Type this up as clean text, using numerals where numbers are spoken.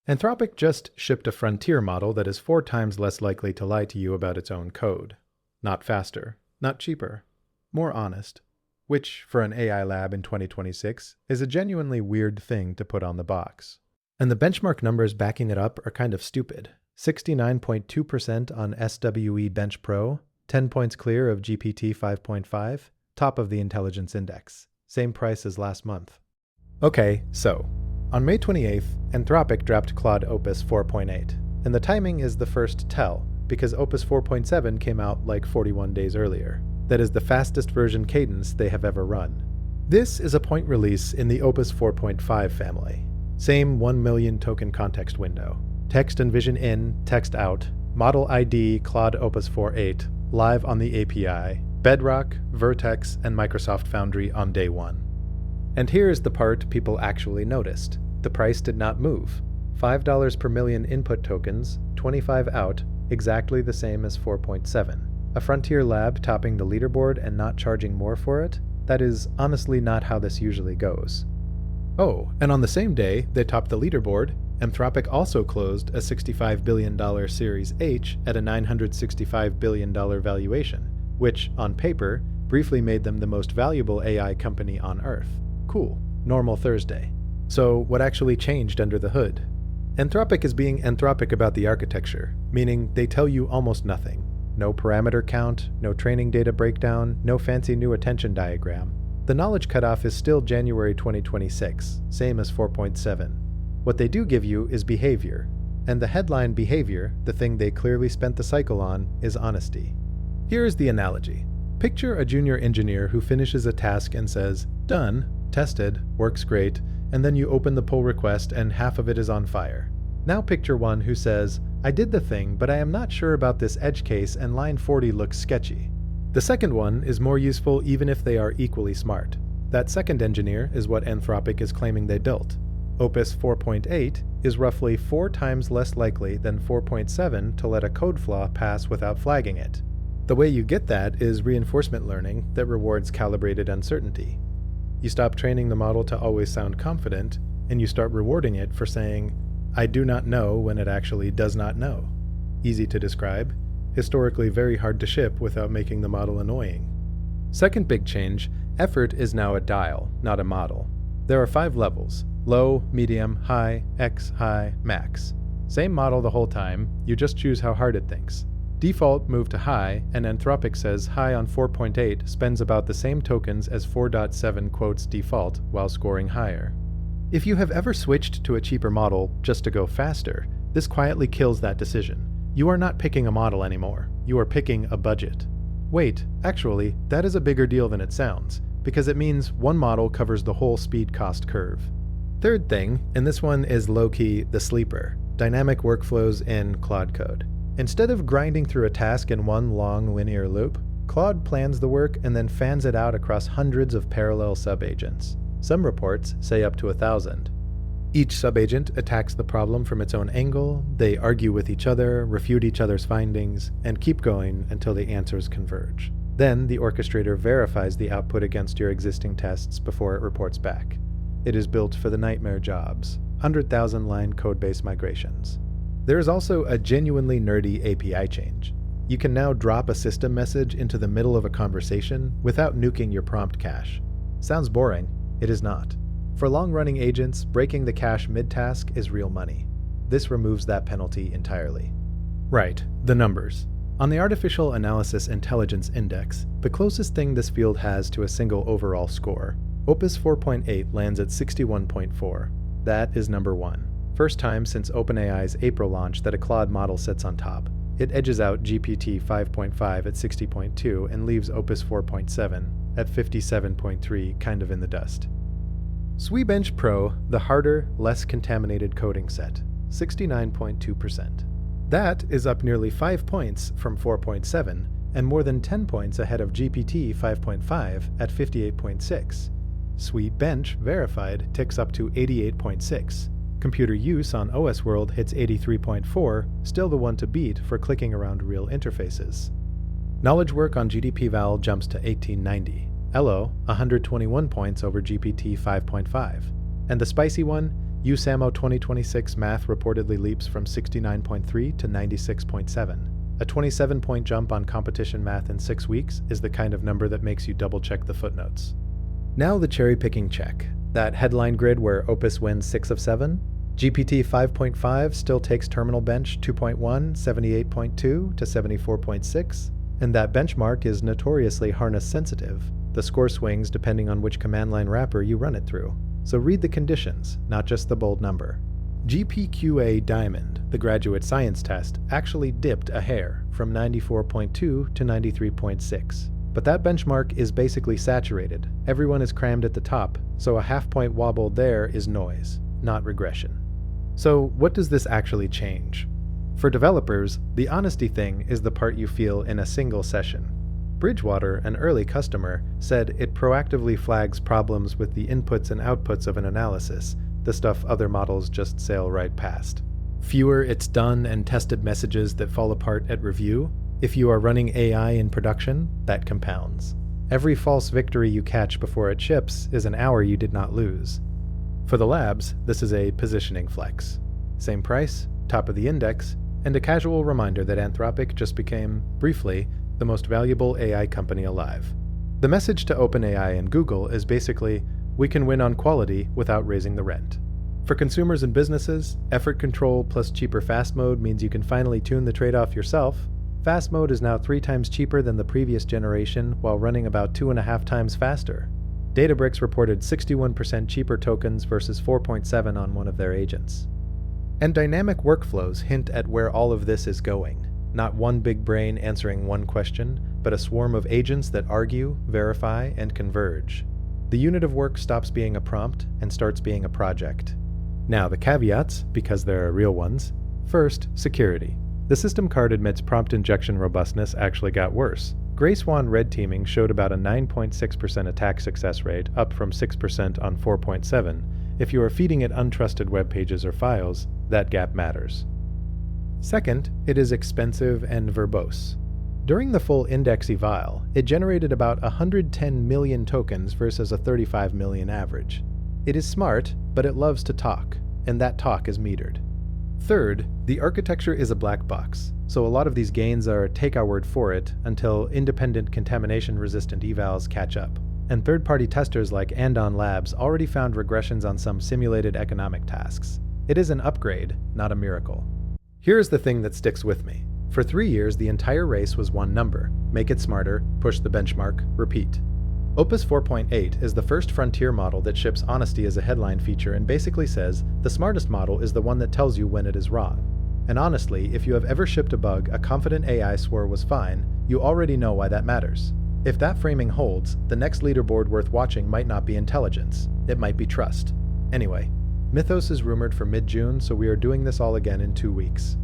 Anthropic just shipped a frontier model that is 4 times less likely to lie to you about its own code. Not faster, not cheaper, more honest. Which, for an AI lab in 2026, is a genuinely weird thing to put on the box. And the benchmark numbers backing it up are kind of stupid. 69.2% on SWE Bench Pro, 10 points clear of GPT 5.5, top of the intelligence index. Same price as last month. Okay, so, on May 28th, Anthropic dropped Claude Opus 4.8, and the timing is the first tell, because Opus 4.7 came out like 41 days earlier. That is the fastest version cadence they have ever run. This is a point release in the Opus 4.5 family. Same 1 million token context window. Text and vision in, text out, model ID Claude Opus 4.8, live on the API, Bedrock, Vertex, and Microsoft Foundry on day 1. And here's the part people actually noticed. The price did not move. $5 per million input tokens, 25 out, exactly the same as 4.7. A frontier lab topping the leaderboard and not charging more for it? That is honestly not how this usually goes. Oh, and on the same day they topped the leaderboard, Anthropic also closed a $65 billion Series H at a $965 billion valuation, which, on paper, briefly made them the most valuable AI company on Earth. Cool. Normal Thursday. So what actually changed under the hood? Anthropic is being Anthropic about the architecture, meaning they tell you almost nothing. No parameter count, no training data breakdown, no fancy new attention diagram. The knowledge cutoff is still January 2026, same as 4.7. What they do give you is behavior, and the headline behavior, the thing they clearly spent the cycle on, is honesty. Here is the analogy. Picture a junior engineer who finishes a task and says, "Done, tested, works great," and then you open the pull request and half of it is on fire. Now picture one who says, "I did the thing, but I am not sure about this edge case and line 40 looks sketchy." The second one is more useful even if they are equally smart. That second engineer is what Anthropic is claiming they built. Opus 4.8 is roughly 4 times less likely than 4.7 to let a code flaw pass without flagging it. The way you get that is reinforcement learning that rewards calibrated uncertainty. You stop training the model to always sound confident, and you start rewarding it for saying, "I do not know," when it actually does not know. Easy to describe, historically very hard to ship without making the model annoying. Second big change, effort is now a dial, not a model. There are 5 levels: low, medium, high, X, high, max. Same model the whole time, you just choose how hard it thinks. Default moved to high, and Anthropic says high on 4.8 spends about the same tokens as 4.7 quotes default while scoring higher. If you have ever switched to a cheaper model just to go faster, this quietly kills that decision. You are not picking a model anymore, you are picking a budget. Wait, actually, that is a bigger deal than it sounds, because it means one model covers the whole speed cost curve. Third thing, and this one is low-key the sleeper, dynamic workflows in Claude code. Instead of grinding through a task in one long linear loop, Claude plans the work and then fans it out across hundreds of parallel subagents. Some reports say up to 1,000. Each subagent attacks the problem from its own angle, they argue with each other, refute each other's findings, and keep going until the answers converge. Then the orchestrator verifies the output against your existing tests before it reports back. It is built for the nightmare jobs, 100,000-line codebase migrations. There is also a genuinely nerdy API change. You can now drop a system message into the middle of a conversation without nuking your prompt cache. Sounds boring. It is not. For long-running agents, breaking the cache mid-task is real money. This removes that penalty entirely. Right, the numbers. On the Artificial Analysis Intelligence Index, the closest thing this field has to a single overall score, Opus 4.8 lands at 61.4. That is number 1. First time since OpenAI's April launch that a Claude model sits on top. It edges out GPT 5.5 at 60.2 and leaves Opus 4.7 at 57.3 kind of in the dust. SWE Bench Pro, the harder, less contaminated coding set, 69.2%. That is up nearly 5 points from 4.7 and more than 10 points ahead of GPT 5.5 at 58.6. SWE Bench Verified ticks up to 88.6. Computer use on OS World hits 83.4, still the one to beat for clicking around real interfaces. Knowledge work on GDP-Val jumps to 1890. Elo, 121 points over GPT 5.5. And the spicy one, USAMO 2026 math reportedly leaps from 69.3 to 96.7. A 27-point jump on competition math in 6 weeks is the kind of number that makes you double-check the footnotes. Now the cherry-picking check. That headline grid where Opus wins 6 of 7? GPT 5.5 still takes terminal bench 2.1, 78.2 to 74.6, and that benchmark is notoriously harness sensitive. The score swings depending on which command line wrapper you run it through. So read the conditions, not just the bold number. GPQA Diamond, the graduate science test, actually dipped a hair from 94.2 to 93.6. But that benchmark is basically saturated. Everyone is crammed at the top, so a half-point wobble there is noise, not regression. So what does this actually change? For developers, the honesty thing is the part you feel in a single session. Bridgewater, an early customer, said it proactively flags problems with the inputs and outputs of an analysis, the stuff other models just sail right past. Fewer it's done and tested messages that fall apart at review. If you are running AI in production, that compounds. Every false victory you catch before it ships is an hour you did not lose. For the labs, this is a positioning flex. Same price, top of the index, and a casual reminder that Anthropic just became, briefly, the most valuable AI company alive. The message to OpenAI and Google is basically, we can win on quality without raising the rent. For consumers and businesses, effort control plus cheaper fast mode means you can finally tune the trade-off yourself. Fast mode is now 3 times cheaper than the previous generation while running about 2.5 times faster. Databricks reported 61% cheaper tokens versus 4.7 on one of their agents. And dynamic workflows hint at where all of this is going. Not one big brain answering one question, but a swarm of agents that argue, verify, and converge. The unit of work stops being a prompt and starts being a project. Now the caveats, because there are real ones. First, security. The system card admits prompt injection robustness actually got worse. Gray Swan red teaming showed about a 9.6% attack success rate, up from 6% on 4.7. If you are feeding it untrusted web pages or files, that gap matters. Second, it is expensive and verbose. During the full index eval, it generated about 110 million tokens versus a 35 million average. It is smart, but it loves to talk, and that talk is metered. Third, the architecture is a black box, so a lot of these gains are take our word for it until independent contamination-resistant evals catch up. And third-party testers like Andon Labs already found regressions on some simulated economic tasks. It is an upgrade, not a miracle. Here's the thing that sticks with me. For 3 years, the entire race was one number. Make it smarter, push the benchmark, repeat. Opus 4.8 is the first frontier model that ships honesty as a headline feature and basically says, the smartest model is the one that tells you when it is wrong. And honestly, if you have ever shipped a bug a confident AI swore was fine, you already know why that matters. If that framing holds, the next leaderboard worth watching might not be intelligence. It might be trust. Anyway, Mythos is rumored for mid-June, so we are doing this all again in 2 weeks.